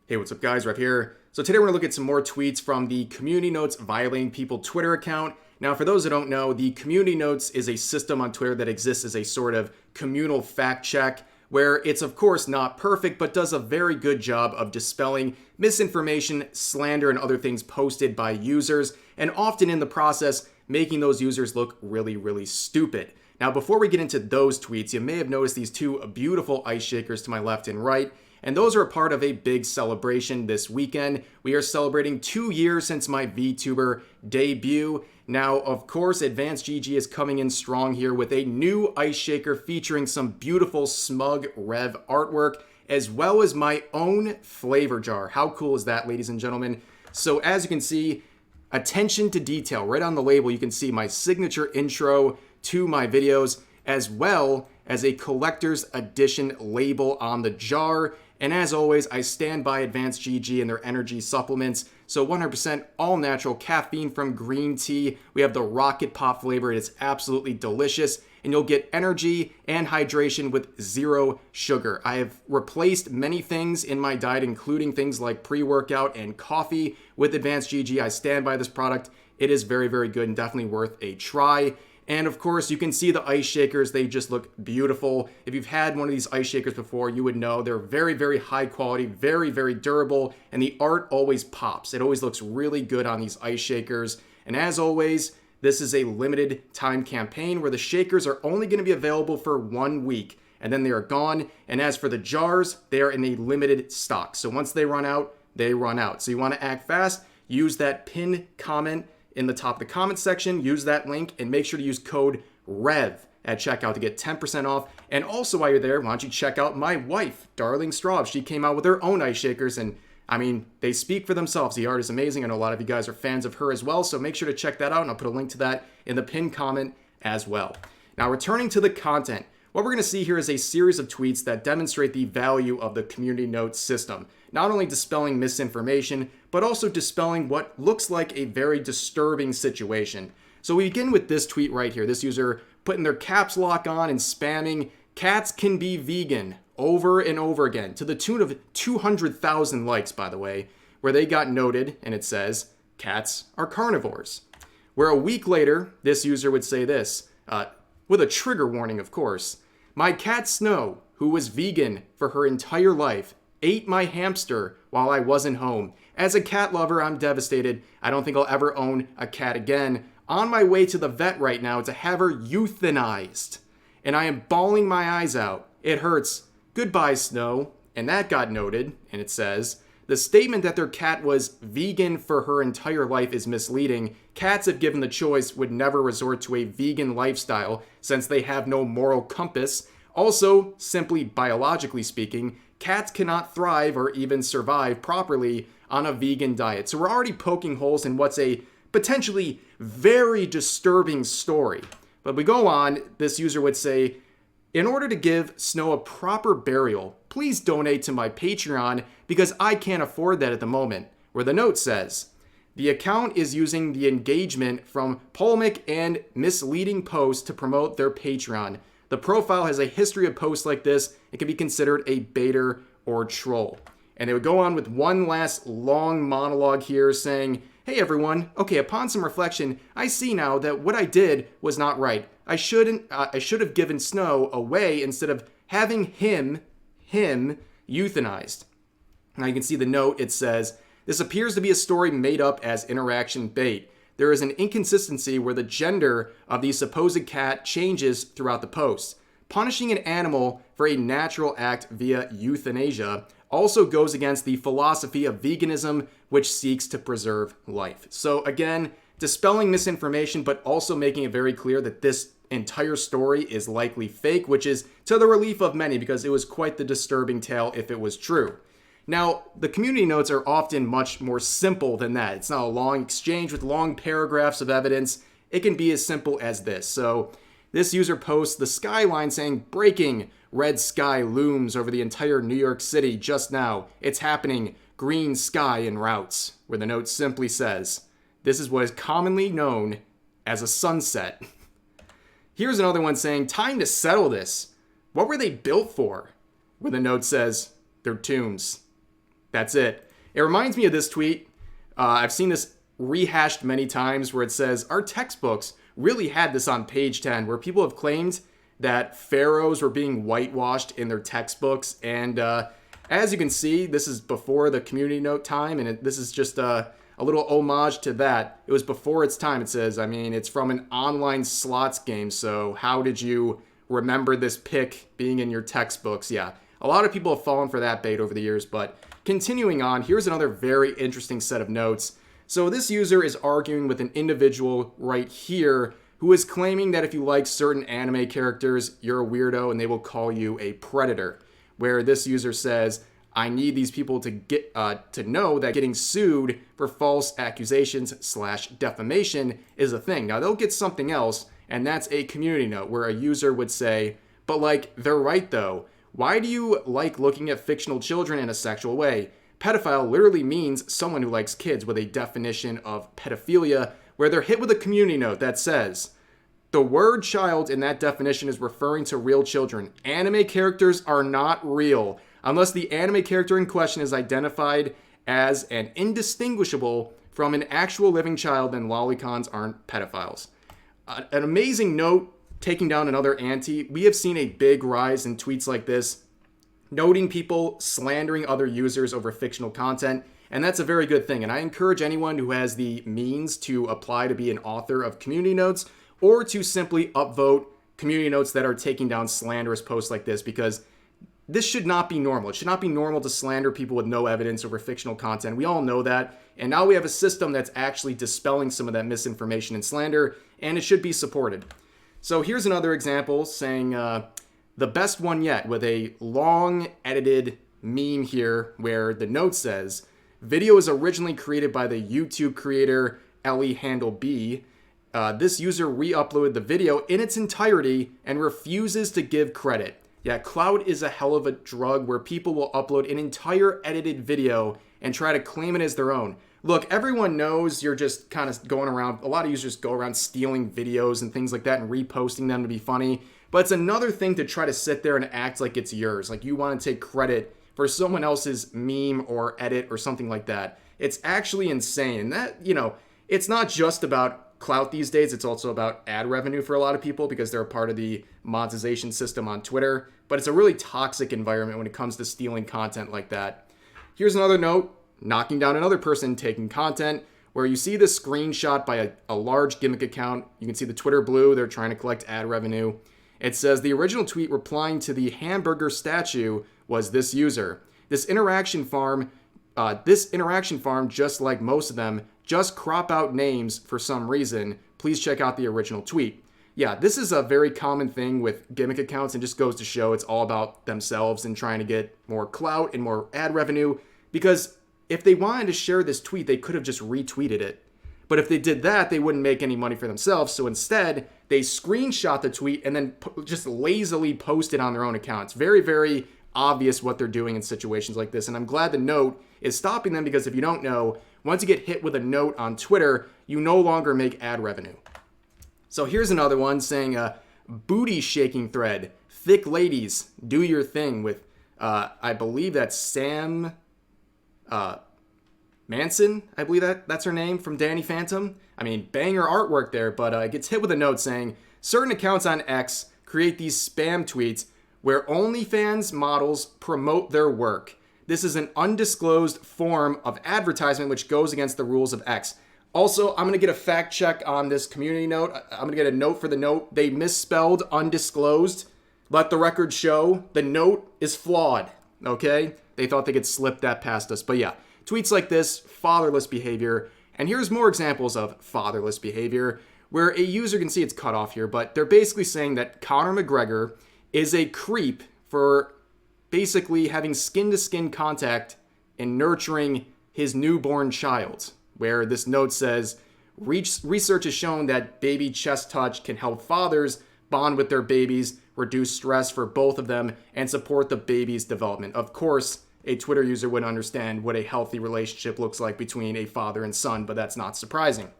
Hey, what's up guys, Rev here. So today we're going to look at some more tweets from the Community Notes Violating People Twitter account. Now for those that don't know, the Community Notes is a system on Twitter that exists as a sort of communal fact check where it's of course not perfect but does a very good job of dispelling misinformation, slander, and other things posted by users, and often in the process making those users look really stupid. Now before we get into those tweets, you may have noticed these two beautiful ice shakers to my left and right. And those are a part of a big celebration this weekend. We are celebrating 2 years since my VTuber debut. Now, of course, AdvancedGG is coming in strong here with a new ice shaker featuring some beautiful smug Rev artwork, as well as my own flavor jar. How cool is that, ladies and gentlemen? So as you can see, attention to detail. Right on the label, you can see my signature intro to my videos, as well as a collector's edition label on the jar. And as always, I stand by AdvancedGG and their energy supplements. So 100% all natural caffeine from green tea. We have the Rocket Pop flavor. It is absolutely delicious. And you'll get energy and hydration with zero sugar. I have replaced many things in my diet, including things like pre-workout and coffee with AdvancedGG. I stand by this product. It is very good and definitely worth a try. And of course, you can see the ice shakers. They just look beautiful. If you've had one of these ice shakers before, you would know they're very high quality, very durable, and the art always pops. It always looks really good on these ice shakers. And as always, this is a limited time campaign where the shakers are only going to be available for 1 week, and then they are gone. And as for the jars, they are in a limited stock. So once they run out, they run out. So you want to act fast, use that pinned comment in the top of the comment section, use that link, and make sure to use code REV at checkout to get 10% off. And also while you're there, why don't you check out my wife, Darling Straub. She came out with her own ice shakers, and I mean, they speak for themselves. The art is amazing. I know a lot of you guys are fans of her as well, so make sure to check that out, and I'll put a link to that in the pinned comment as well. Now, returning to the content, what we're going to see here is a series of tweets that demonstrate the value of the Community Notes system, not only dispelling misinformation, but also dispelling what looks like a very disturbing situation. So we begin with this tweet right here. This user putting their caps lock on and spamming "cats can be vegan" over and over again, to the tune of 200,000 likes, by the way, where they got noted, and it says, "Cats are carnivores." Where a week later, this user would say this, with a trigger warning, of course: "My cat Snow, who was vegan for her entire life, ate my hamster while I wasn't home. As a cat lover, I'm devastated. I don't think I'll ever own a cat again. On my way to the vet right now to have her euthanized. And I am bawling my eyes out. It hurts. Goodbye, Snow." And that got noted, and it says, "The statement that their cat was vegan for her entire life is misleading. Cats, if given the choice, would never resort to a vegan lifestyle since they have no moral compass. Also, simply biologically speaking, cats cannot thrive or even survive properly on a vegan diet." So we're already poking holes in what's a potentially very disturbing story. But we go on, this user would say, "In order to give Snow a proper burial, please donate to my Patreon because I can't afford that at the moment." Where the note says, "The account is using the engagement from polemic and misleading posts to promote their Patreon. The profile has a history of posts like this. It can be considered a baiter or troll." And they would go on with one last long monologue here saying, "Hey everyone, okay, upon some reflection, I see now that what I did was not right. I should have given Snow away instead of having him euthanized." Now you can see the note, it says, "This appears to be a story made up as interaction bait. There is an inconsistency where the gender of the supposed cat changes throughout the post. Punishing an animal for a natural act via euthanasia also goes against the philosophy of veganism, which seeks to preserve life." So again, dispelling misinformation, but also making it very clear that this entire story is likely fake, which is to the relief of many because it was quite the disturbing tale if it was true. Now, the community notes are often much more simple than that. It's not a long exchange with long paragraphs of evidence. It can be as simple as this. So this user posts the skyline saying, "Breaking, red sky looms over the entire New York City just now. It's happening, green sky en routes." Where the note simply says, "This is what is commonly known as a sunset." Here's another one saying, "Time to settle this. What were they built for?" Where the note says, "They're tombs." That's it. It reminds me of this tweet. I've seen this rehashed many times where it says our textbooks really had this on page 10, where people have claimed that pharaohs were being whitewashed in their textbooks. And as you can see, this is before the community note time, and this is just a little homage to that. It was before its time, it says. I mean, it's from an online slots game, so how did you remember this pick being in your textbooks? Yeah, a lot of people have fallen for that bait over the years, but continuing on, here's another very interesting set of notes. So this user is arguing with an individual right here who is claiming that if you like certain anime characters, you're a weirdo and they will call you a predator. Where this user says, I need these people to get to know that getting sued for false accusations / defamation is a thing. Now they'll get something else, and that's a community note where a user would say, but like, they're right though. Why do you like looking at fictional children in a sexual way? Pedophile literally means someone who likes kids, with a definition of pedophilia where they're hit with a community note that says, the word child in that definition is referring to real children. Anime characters are not real unless the anime character in question is identified as an indistinguishable from an actual living child, then lolicons aren't pedophiles. An amazing note, taking down another ante. We have seen a big rise in tweets like this, noting people slandering other users over fictional content, and that's a very good thing. And I encourage anyone who has the means to apply to be an author of community notes, or to simply upvote community notes that are taking down slanderous posts like this, because this should not be normal. It should not be normal to slander people with no evidence over fictional content. We all know that. And now we have a system that's actually dispelling some of that misinformation and slander, and it should be supported. So here's another example saying the best one yet, with a long edited meme here where the note says, video is originally created by the YouTube creator Ellie Handle B. This user re-uploaded the video in its entirety and refuses to give credit. Yeah, clout is a hell of a drug where people will upload an entire edited video and try to claim it as their own. Look, everyone knows you're just kind of going around, a lot of users go around stealing videos and things like that and reposting them to be funny. But it's another thing to try to sit there and act like it's yours, like you want to take credit for someone else's meme or edit or something like that. It's actually insane. And that, it's not just about clout these days, it's also about ad revenue for a lot of people because they're a part of the monetization system on Twitter. But it's a really toxic environment when it comes to stealing content like that. Here's another note, knocking down another person taking content, where you see this screenshot by a large gimmick account. You can see the Twitter blue, they're trying to collect ad revenue. It says the original tweet replying to the hamburger statue was this user. This interaction farm, just like most of them, just crop out names for some reason. Please check out the original tweet. Yeah, this is a very common thing with gimmick accounts, and just goes to show it's all about themselves and trying to get more clout and more ad revenue. Because if they wanted to share this tweet, they could have just retweeted it. But if they did that, they wouldn't make any money for themselves. So instead, they screenshot the tweet and then just lazily post it on their own account. It's very, very obvious what they're doing in situations like this. And I'm glad the note is stopping them, because if you don't know, once you get hit with a note on Twitter, you no longer make ad revenue. So here's another one saying booty shaking thread. Thick ladies, do your thing, with, I believe that's Sam Manson, I believe that's her name, from Danny Phantom. I mean, banger artwork there, but it gets hit with a note saying, certain accounts on X create these spam tweets where OnlyFans models promote their work. This is an undisclosed form of advertisement which goes against the rules of X. Also, I'm going to get a fact check on this community note. I'm going to get a note for the note. They misspelled undisclosed. Let the record show the note is flawed, okay? They thought they could slip that past us. But yeah, tweets like this, fatherless behavior. And here's more examples of fatherless behavior where a user can see it's cut off here, but they're basically saying that Conor McGregor is a creep for basically having skin-to-skin contact and nurturing his newborn child, where this note says, research has shown that baby chest touch can help fathers bond with their babies, reduce stress for both of them, and support the baby's development. Of course, a Twitter user would understand what a healthy relationship looks like between a father and son, but that's not surprising.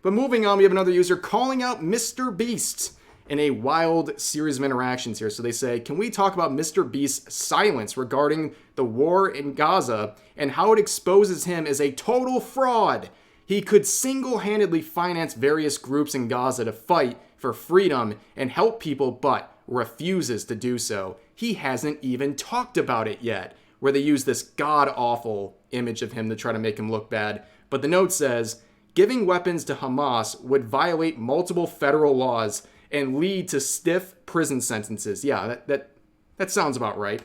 But moving on, we have another user calling out Mr. Beast in a wild series of interactions here. So they say, can we talk about Mr. Beast's silence regarding the war in Gaza and how it exposes him as a total fraud? He could single-handedly finance various groups in Gaza to fight for freedom and help people, but refuses to do so. He hasn't even talked about it yet, where they use this god-awful image of him to try to make him look bad. But the note says, giving weapons to Hamas would violate multiple federal laws and lead to stiff prison sentences. Yeah, that sounds about right.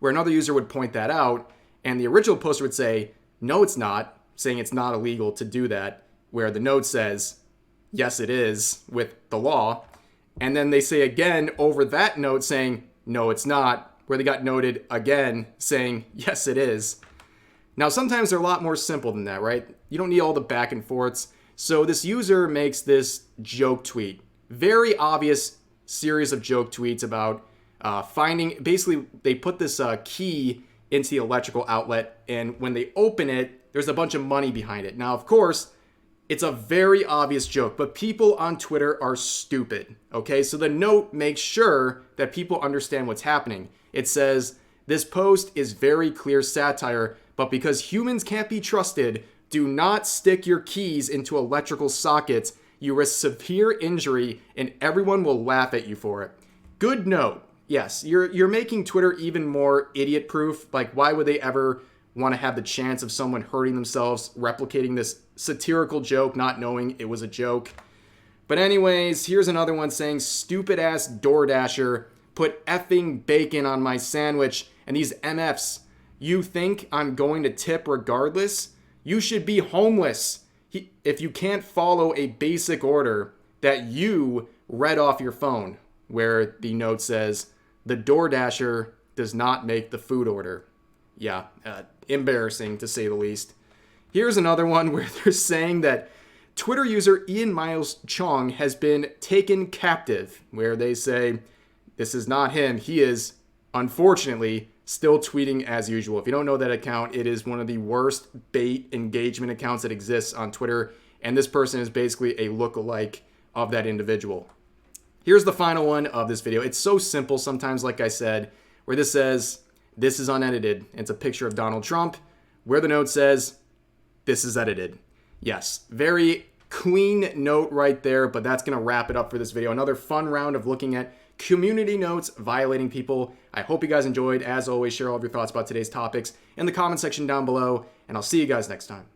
Where another user would point that out, and the original poster would say, no, it's not, saying it's not illegal to do that, where the note says, yes, it is, with the law. And then they say again over that note saying, no, it's not, where they got noted again saying, yes, it is. Now, sometimes they're a lot more simple than that, right? You don't need all the back and forths. So this user makes this joke tweet. Very obvious series of joke tweets about finding, basically they put this key into the electrical outlet, and when they open it, there's a bunch of money behind it. Now, of course, it's a very obvious joke, but people on Twitter are stupid, okay? So the note makes sure that people understand what's happening. It says, this post is very clear satire, but because humans can't be trusted, do not stick your keys into electrical sockets. You risk severe injury and everyone will laugh at you for it. Good note. Yes, you're making Twitter even more idiot-proof. Like, why would they ever want to have the chance of someone hurting themselves replicating this satirical joke, not knowing it was a joke? But anyways, here's another one saying, stupid ass DoorDasher put effing bacon on my sandwich, and these MFs, you think I'm going to tip regardless? You should be homeless if you can't follow a basic order that you read off your phone, where the note says, the DoorDasher does not make the food order. Yeah, embarrassing to say the least. Here's another one where they're saying that Twitter user Ian Miles Chong has been taken captive, where they say this is not him. He is, unfortunately, still tweeting as usual. If you don't know that account, it is one of the worst bait engagement accounts that exists on Twitter, and this person is basically a lookalike of that individual. Here's the final one of this video. It's so simple sometimes, like I said, where this says, this is unedited. It's a picture of Donald Trump, where the note says, this is edited. Yes, very clean note right there, but that's going to wrap it up for this video. Another fun round of looking at community notes violating people. I hope you guys enjoyed. As always, share all of your thoughts about today's topics in the comment section down below, and I'll see you guys next time.